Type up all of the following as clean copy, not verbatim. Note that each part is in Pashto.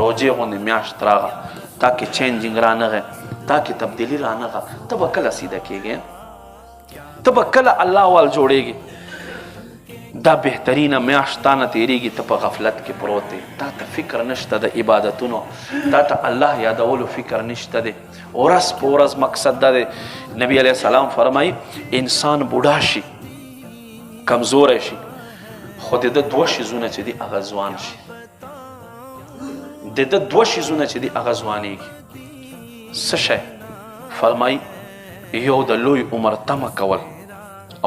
روجې غوندې میاشت راغه تا کې چینجنګ رانغی تا کې تبدیلی رانغه ته به کله سیده کېږې ته به کله الله وال جوړېږي دا بهترینه میاشت تا نه تېرېږي ته په غفلت کې پروت دی تا ته فکر نشته د عبادتونو تا ته الله یادولو فکر نشته دی ورځ په ورځ مقصد دا دی نبی علیه السلام فرمایي انسان بوډا شي کمزوری شي خو د ده دوه شیزونه چې دي هغه ځوان شي د ده دوه شیزونه چې دي هغه ځوانېږي څه شی فرمایي یو د لوی عمر تمه کول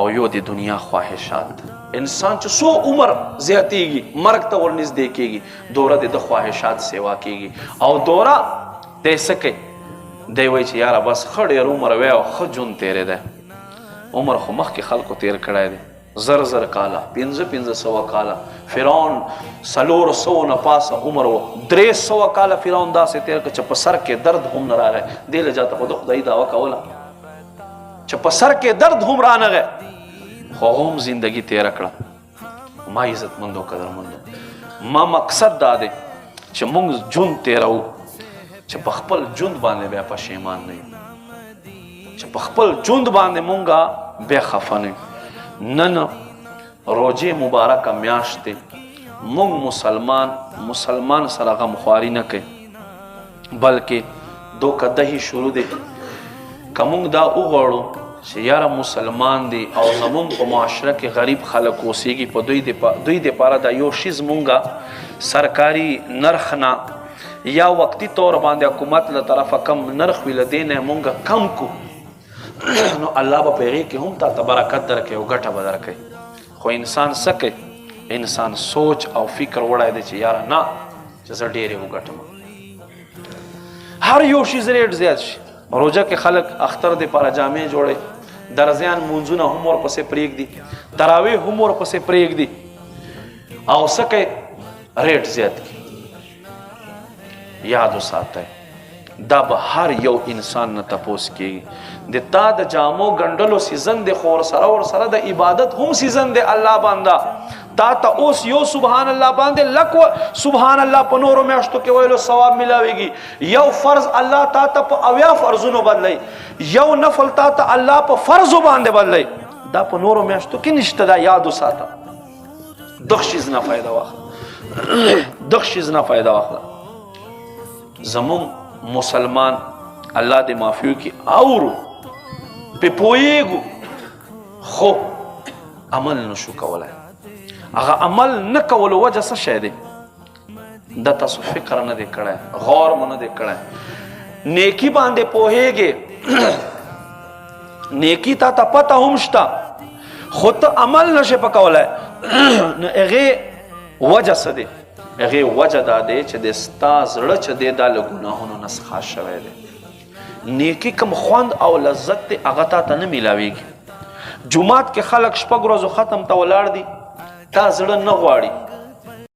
او یو د دنیا خواهشات انسان چې څو عمر زیاتېږي مرګ ته ورنږدې کېږي دوره د ده خواهشات سیوا کېږي او دوره دی څه کوي دی وایي چې یاره بس ښه ډېر عمر وی او ښه ژوند تېرېدی عمر خو مخکې خلکو تېر کړی دی زر کاله 500 کاله فرعون 400 نه پاسه عمر و 300 کاله فرعون داسې تېر کړ چې په سر کې درد هم نه راغی دې لجاته خو د خدای دعوه کوله چې په سر کې درد هم رانغی خو هم زندگی تېره کړه ما عزتمندو قدرمندو ما مقصد دا دی چې موږ ژوند تېروو چې په خپل ژوند باندې بیا پښیمان نه یو چې په خپل ژوند باندې موږ بیا خفه نه یو نن روجې مبارکه میاشت دی موږ مسلمان سره غمخواري نه کوي بلکې دوکه دهي شروع دی که موږ دا وغواړو چې یاره مسلمان دی او زمونږ په معاشره کې غریب خلک اوسېږي په دوی دپاره دا یو شیز مونږه سرکاري نرخ نه یا وقتي طور باندې حکومت له طرفه کم نرخ وي له دې نه مونږه کم کو نو الله به په هغې کې هم تا ته برکت درکوي او ګټه به درکوي خو انسان څه کوي انسان سوچ او فکر وړی دی چې یاره نه چې زه ډېرې وګټم هر یو شیز ریټ زیات شي روجه کې خلک اختر دپاره جامې جوړوي درزیان مونځونه هم ورپسې پرېږدي تراویح هم ورپسې پرېږدي او څه کوي ریټ زیات کړي یاد وساتئ دا به هر یو انسان نه تپوس کېږي د تا د جامو ګنډلو سیزن دی خو ورسره د عبادت هم سیزن دی الله بانده تا ته اوس یو سبحان الله باندې لک سبحان الله په نورو میاشتو کې ویلو ثواب ملاویږي یو فرض الله تا ته په 80 فرضونو بدلی یو نفل تا ته الله په فرضو باندې بدلی دا په نورو میاشتو کې نشته دا یاد وساته دغ شیز نه فایده واخله دغ شیز نه فایده واخله زمون مسلمان الله دې معافیو کې اورو په پوهېږو خو عمل نشو کولی هغه عمل نه کولو وجه څه شی دی د تاسو فکر نه دی کړی غور مو نه دی کړی نیکي باندې پوهېږې نیکي تا ته پته هم شته خو ته عمل نشې په کولی نو هغې وجه څه دی هغې وجه دا دی چې د ستا زړه چې دی دا له ګناهونو نه څخه شوی دی نیکي کوم خوند او لذت دی هغه تا ته نه میلاویږي جومات کې خلک 6 ورځو ختم ته ولاړ دي تا زړه نه غواړي